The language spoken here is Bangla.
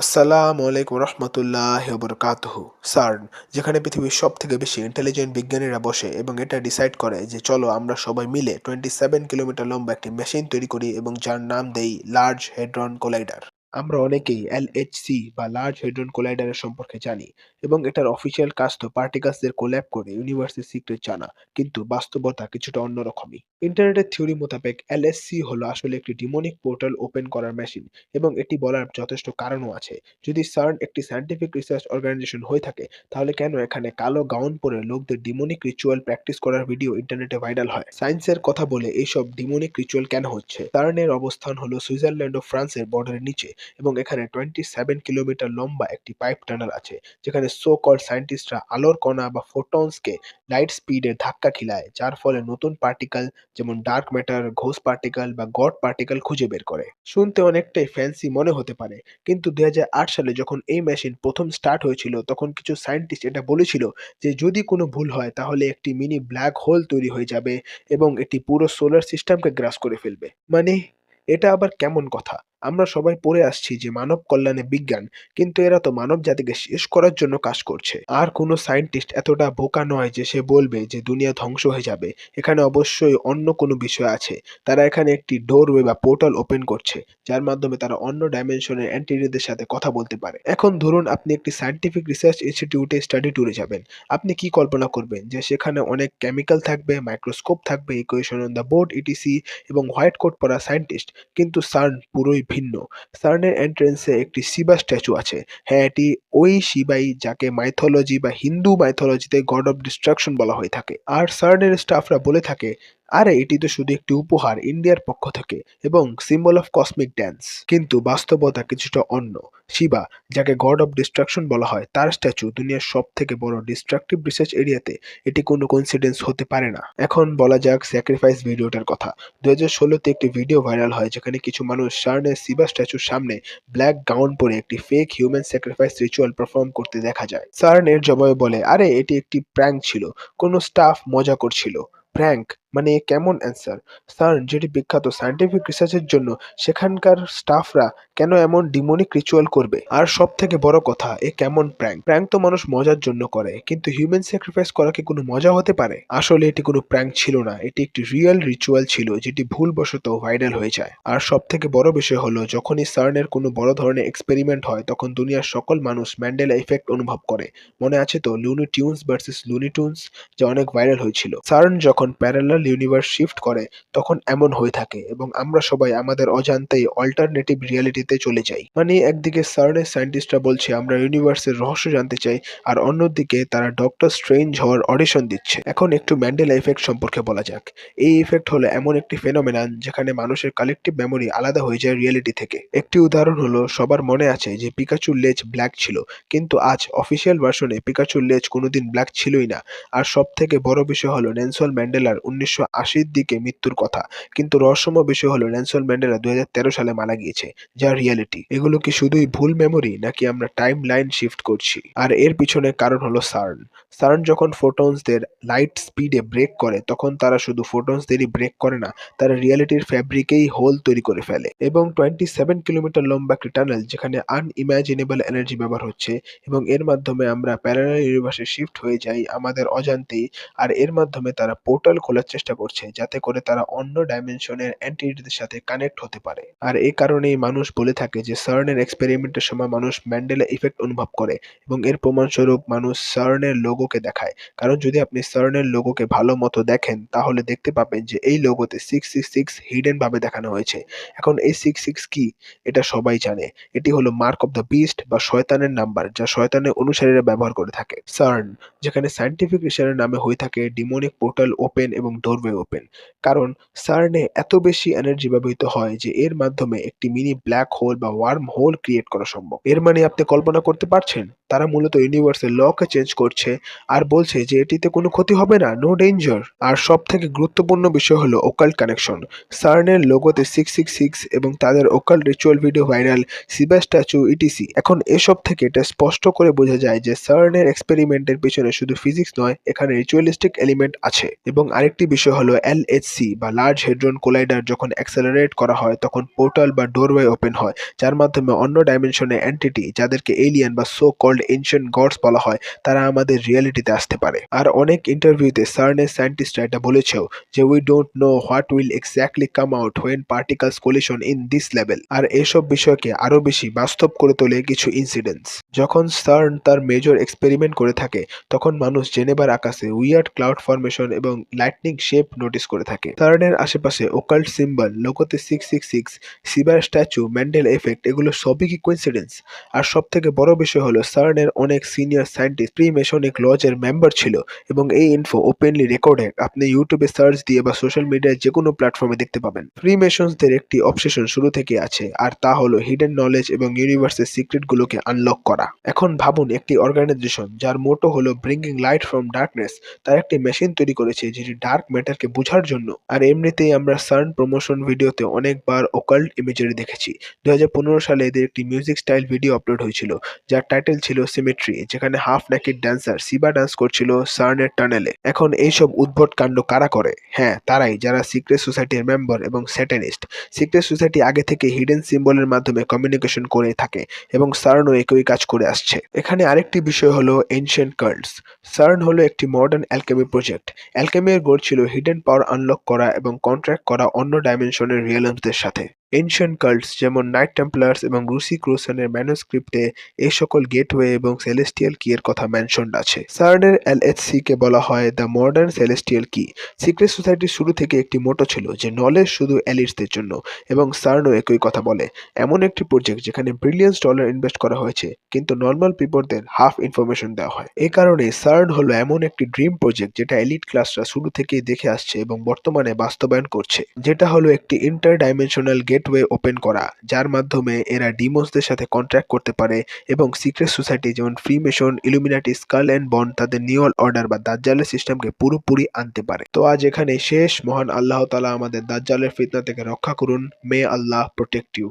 আসসালামু আলাইকুম রহমতুল্লাহ বরকাতুহু। সার্ন, যেখানে পৃথিবীর সব থেকে বেশি ইন্টেলিজেন্ট বিজ্ঞানীরা বসে এবং এটা ডিসাইড করে যে চলো আমরা সবাই মিলে 27 কিলোমিটার লম্বা একটি মেশিন তৈরি করি এবং যার নাম দেই লার্জ হেড্রন কোলাইডার। আমরা অনেকেই এলএইচসি বা লার্জ হেড্রন কোলাইডারের সম্পর্কে জানি এবং এটার অফিসিয়াল কাজ তো পার্টিকেলসদের কোল্যাব করে ইউনিভার্সের সিক্রেট জানা, কিন্তু বাস্তবতা কিছুটা অন্যরকমই। ইন্টারনেটের থিওরি মোতাবেক এলএসসি হলো আসলে একটি ডিমোনিক পোর্টাল ওপেন করার মেশিন এবং এটি বলার যথেষ্ট কারণও আছে। যদি সার্ন একটি সায়েন্টিফিক রিসার্চ অর্গানাইজেশন হয়ে থাকে, তাহলে কেন এখানে কালো গাউন পরে লোকদের ডিমোনিক রিচুয়াল প্র্যাকটিস করার ভিডিও ইন্টারনেটে ভাইরাল হয়? সায়েন্সের কথা বলে এইসব ডিমোনিক রিচুয়াল কেন হচ্ছে? সার্নের অবস্থান হলো সুইজারল্যান্ড ও ফ্রান্সের বর্ডারের নিচে এবং এখানে 27 কিলোমিটার লম্বা একটি পাইপ টানেল আছে, যেখানে সো কল্ড সায়েন্টিস্টরা আলোর কণা বা ফোটনসকে লাইট স্পিডে ধাক্কা খিলায়, যার ফলে নতুন পার্টিকেল যেমন ডার্ক ম্যাটার, ঘোষ পার্টিকেল বা গড পার্টিকেল খুঁজে বের করে। শুনতে অনেকটাই ফ্যান্সি মনে হতে পারে, কিন্তু 2008 সালে যখন এই মেশিন প্রথম স্টার্ট হয়েছিল, তখন কিছু সায়েন্টিস্ট এটা বলেছিল যে যদি কোনো ভুল হয় তাহলে একটি মিনি ব্ল্যাক হোল তৈরি হয়ে যাবে এবং এটি পুরো সোলার সিস্টেমকে গ্রাস করে ফেলবে। মানে, এটা আবার কেমন কথা? আমরা সবাই পড়ে আসছি যে মানব কল্যাণে বিজ্ঞান, কিন্তু এরা তো মানব জাতিকে শেষ করার জন্য কাজ করছে। আর কোনো সায়েন্টিস্ট এতটা বোকা নয় যে সে বলবে যে দুনিয়া ধ্বংস হয়ে যাবে। এখানে অবশ্যই অন্য কোনো বিষয় আছে। তারা এখানে একটি ডোরওয়ে বা পোর্টাল ওপেন করছে, যার মাধ্যমে তারা অন্য ডাইমেনশনের এন্টিটিদের সাথে কথা বলতে পারে। এখন ধরুন আপনি একটি সায়েন্টিফিক রিসার্চ ইনস্টিটিউটে স্টাডি ট্যুরে যাবেন। আপনি কি কল্পনা করবেন যে সেখানে অনেক কেমিক্যাল থাকবে, মাইক্রোস্কোপ থাকবে, equation on the board etc এবং হোয়াইট কোট পরা সায়েন্টিস্ট। কিন্তু সার্ন পুরোই ভিন্ন। সার্নের এন্ট্রেন্সে একটি শিবা স্ট্যাচু আছে। হ্যাঁ, এটি ওই শিবাই যাকে মাইথোলজি বা হিন্দু মাইথোলজিতে গড অফ ডিস্ট্রাকশন বলা হয়ে থাকে। আর সার্নের স্টাফরা বলে থাকে, আরে এটি তো শুধু একটি উপহার ইন্ডিয়ার পক্ষ থেকে এবং সিম্বল অফ কসমিক ড্যান্স। কিন্তু বাস্তবতা কিছুটা অন্য। শিবা, যাকে গড অফ ডিস্ট্রাকশন বলা হয়, তার স্ট্যাচু দুনিয়ার সব থেকে বড় ডিস্ট্রাকটিভ রিসার্চ এরিয়াতে। এটি কোনো কোইন্সিডেন্স হতে পারে না। এখন বলা যাক স্যাক্রিফাইস ভিডিওটার কথা। 2016-তে একটি ভিডিও ভাইরাল হয় যেখানে কিছু মানুষ শার্নের শিবা স্ট্যাচুর সামনে ব্ল্যাক গাউন পরে একটি fake human sacrifice ritual perform করতে দেখা যায়। সার্ন এর জবাবে বলে, আরে এটি একটি প্র্যাঙ্ক ছিল, কোনো স্টাফ মজা করছিল। প্র্যাঙ্ক মানে এ কেমন অ্যান্সার? সার্ন, যেটি বিখ্যাত সায়েন্টিফিক রিসার্চের জন্য, সেখানকার স্টাফরা কেন এমন ডিমোনিক রিচুয়াল করবে? আর সব থেকে বড় কথা, এ কেমন প্র্যাঙ্ক? প্র্যাঙ্ক তো মানুষ মজার জন্য করে, কিন্তু হিউম্যান স্যাক্রিফাইস করা কি কোনো মজা হতে পারে? আসলে এটি কোনো প্র্যাঙ্ক ছিল না, এটি একটি রিয়েল রিচুয়াল ছিল যেটি ভুলবশত ভাইরাল হয়ে যায়। আর সব থেকে বড় বিষয় হলো, যখনই সার্নের কোনো বড় ধরনের এক্সপেরিমেন্ট হয় তখন দুনিয়ার সকল মানুষ ম্যান্ডেলা ইফেক্ট অনুভব করে। মনে আছে তো Luni tunes versus Luni toons, যা অনেক ভাইরাল হয়েছিল। সার্ন যখন প্যারালাল ইউনিভার্স শিফট করে তখন এমন হয়ে থাকে এবং আমরা সবাই আমাদের অজান্তেই অল্টারনেটিভ রিয়ালিটিতে চলে যাই। মানে একদিকে সার্নের সায়েন্টিস্টরা বলছে আমরা ইউনিভার্সের রহস্য জানতে চাই, আর অন্যদিকে তারা ডক্টর স্ট্রেঞ্জ হওয়ার অডিশন দিচ্ছে। এখন একটু ম্যান্ডেলা ইফেক্ট সম্পর্কে বলা যাক। এই ইফেক্ট হলো এমন একটি ফেনোমেনন যেখানে মানুষের কালেকটিভ মেমোরি আলাদা হয়ে যায় রিয়েলিটি থেকে। একটি উদাহরণ হলো, সবার মনে আছে যে পিকাচুর লেজ ব্ল্যাক ছিল, কিন্তু আজ অফিসিয়াল ভার্সনে পিকাচুর লেজ কোনোদিন ব্ল্যাক ছিলই না। আর সব থেকে বড় বিষয় হলো নেলসন ম্যান্ডেলার 1980-র দিকে মৃত্যুর কথা, কিন্তু রহস্যময় বিষয় হলো নেলসন ম্যান্ডেলা 2013 সালে মারা গিয়েছে, যা রিয়েলিটি। এগুলো কি শুধুই ভুল মেমোরি, নাকি আমরা টাইম লাইন শিফট করছি? আর এর পিছনে কারণ হলো সার্ন। সার্ন যখন ফোটনসদের লাইট স্পিডে ব্রেক করে, তখন তারা শুধু ফোটনসদেরই ব্রেক করে না, তারা রিয়েলিটির ফ্যাব্রিকেই হোল তৈরি করে ফেলে। এবং 27 কিলোমিটার লম্বা একটি টানেল যেখানে আনইমাজিনেবল এনার্জি ব্যবহার হচ্ছে এবং এর মাধ্যমে আমরা প্যারালাল ইউনিভার্সে শিফট হয়ে যাই আমাদের অজান্তেই। আর এর মাধ্যমে তারা পোর্টাল খোলার চেষ্টা করছে, যাতে করে তারা অন্য ডাইমেনশনের এন্টিটিদের সাথে কানেক্ট হতে পারে। আর এই কারণেই মানুষ বলে থাকে যে সার্নের এক্সপেরিমেন্টের সময় মানুষ ম্যান্ডেলা ইফেক্ট অনুভব করে এবং এর প্রমাণস্বরূপ মানুষ সার্নের লোগোকে দেখায়। কারণ যদি আপনি সার্নের লোগোকে ভালো মতো দেখেন, তাহলে দেখতে পাবেন যে এই লোগোতে 666 হিডেন ভাবে দেখানো হয়েছে। এখন এই 66 কি? এটা সবাই জানে। এটি হলো মার্ক অফ দ্য বিস্ট বা শয়তানের নাম্বার, যা শয়তানের অনুসারীরা ব্যবহার করে থাকে। সার্ন, যেখানে সায়েন্টিফিক রিসার্চের নামে হয়ে থাকে ডিমনিক পোর্টাল ওপেন এবং ডোরওয়ে ওপেন। কারণ সার্নে এত বেশি এনার্জি ব্যবহৃত হয় যে এর মাধ্যমে একটি মিনি ব্ল্যাক হোল বা ওয়ার্ম হোল ক্রিয়েট করা সম্ভব। এর মানে আপনি কল্পনা করতে পারছেন? তারা মূলত ইউনিভার্সের লকে চেঞ্জ করছে আর বলছে যে এটিতে কোনো ক্ষতি হবে না, নো ডেঞ্জার। আর সব থেকে গুরুত্বপূর্ণ বিষয় হলো ওকাল্ট কানেকশন। সার্নের লোগোতে 666 এবং তাদের occult ritual video viral, Shiva statue ETC. এখন এসব থেকে এটা স্পষ্ট করে বোঝা যায় যে সার্নের এক্সপেরিমেন্টের পিছনে শুধু ফিজিক্স নয়, এখানে রিচুয়ালিস্টিক এলিমেন্ট আছে। এবং আরেকটি বিষয় হলো এলএইচসি বা লার্জ হেড্রন কোলাইডার যখন অ্যাক্সেলারেট করা হয় তখন পোর্টাল বা ডোরওয়ে ওপেন হয়, যার মাধ্যমে অন্য ডাইমেনশনে এন্টিটি, যাদেরকে এলিয়েন বা সো কল্ড এনশিয়েন্ট গডস বলা হয়, তারা আমাদের রিয়েলিটিতে আসতে পারে। আর অনেক ইন্টারভিউতে সার্নের সায়েন্টিস্টরা এটা বলেছেও যে we don't know what will exactly come out when particles collision in this level. আর এসব বিষয়কে আরো বেশি বাস্তব করে তোলে কিছু ইনসিডেন্টস। যখন সার্ন তার মেজর এক্সপেরিমেন্ট করে থাকে তখন মানুষ জেনেভার আকাশে উইয়ার্ড ক্লাউড ফরমেশন এবং লাইটনিং শেপ নোটিস করে থাকে। সার্নের আশেপাশে ওকাল্ট সিম্বল, লোগোতে 666, সিবার স্ট্যাচু, ম্যান্ডেল এফেক্ট, এগুলো সবই কি কোইন্সিডেন্স? আর সব থেকে বড় বিষয় হলো সার্নের অনেক সিনিয়র সায়েন্টিস্ট প্রি মেশনিক লজের মেম্বার ছিল এবং এই ইনফো ওপেনলি রেকর্ডেড। আপনি ইউটিউবে সার্চ দিয়ে বা সোশ্যাল মিডিয়ায় যে কোনো প্ল্যাটফর্মে দেখতে পাবেন। ফ্রি মেশনসদের একটি অবসেশন শুরু থেকে আছে, আর তা হলো হিডেন নলেজ এবং ইউনিভার্সের সিক্রেট গুলোকে আনলক করা। এখন ভাবুন, একটি অর্গানাইজেশন যার মোটো হলো ব্রিঙ্গিং লাইট ফ্রম ডার্কনেস, তার একটি মেশিন তৈরি করেছে যেটি ডার্ক ম্যাটারকে বোঝার জন্য। আর এমনিতেই আমরা সার্ন প্রমোশন ভিডিওতে অনেকবার ওকাল্ট ইমেজারি দেখেছি। 2015 সালে এদের একটি মিউজিক স্টাইল ভিডিও আপলোড হয়েছিল যার টাইটেল ছিল সিমেট্রি, যেখানে হাফ নেকেড ড্যান্সার সিবা ডান্স করছিল সার্নের টানেলে। এখন এইসব উদ্ভট কাণ্ড কারা করে? হ্যাঁ, তারাই, যারা সিক্রেট সোসাইটির মেম্বার এবং স্যাটানিস্ট। সিক্রেট সোসাইটি আগে থেকে হিডেন সিম্বলের মাধ্যমে কমিউনিকেশন করে থাকে এবং সার্নও একই কাজ করে আসছে। এখানে আরেকটি বিষয় হলো এনশিয়েন্ট কাল্টস। সার্ন হলো একটি মডার্ন অ্যালকেমি প্রজেক্ট। অ্যালকেমির গোল ছিল হিডেন পাওয়ার আনলক করা এবং কন্ট্রাক্ট করা অন্য ডাইমেনশনের রিয়েলমসদের সাথে। এনশিয়েন্ট কাল্টস যেমন নাইট টেম্পলার্স এবং রুসি ক্রুসেনের ম্যানুস্ক্রিপ্টে এই সকল গেটওয়ে এবং সেলেস্টিয়াল কি এর কথা মেনশনড আছে। সার্নের এলএইচসি কে বলা হয় দ্য মডার্ন সেলেস্টিয়াল কি। সিক্রেট সোসাইটির শুরু থেকে একটি মোটো ছিল যে নলেজ শুধু এলিটসদের জন্য, এবং সার্নও একই কথা বলে। এমন একটি প্রজেক্ট যেখানে বিলিয়ন্স ডলার ইনভেস্ট করা হয়েছে কিন্তু নর্মাল পিপলদের হাফ ইনফরমেশন দেওয়া হয়। এই কারণে সার্ন হলো এমন একটি ড্রিম প্রজেক্ট যেটা এলিট ক্লাসরা শুরু থেকেই দেখে আসছে এবং বর্তমানে বাস্তবায়ন করছে, যেটা হলো একটি ইন্টার ডাইমেনশনাল গেটওয়ে ওপেন করা, যার মাধ্যমে এরা ডিমোসদের সাথে কন্ট্রাক্ট করতে পারে এবং সিক্রেট সোসাইটি যেমন ফ্রিমেশন, ইলুমিনাটি, স্কাল এন্ড বন্ড তাদের নিউ অর্ডার বা দাজ্জালের সিস্টেমকে পুরোপুরি আনতে পারে। তো আজ এখানে শেষ। মহান আল্লাহ তাআলা আমাদের দাজ্জালের ফিতনা থেকে রক্ষা করুন। মে আল্লাহ প্রোটেক্ট ইউ।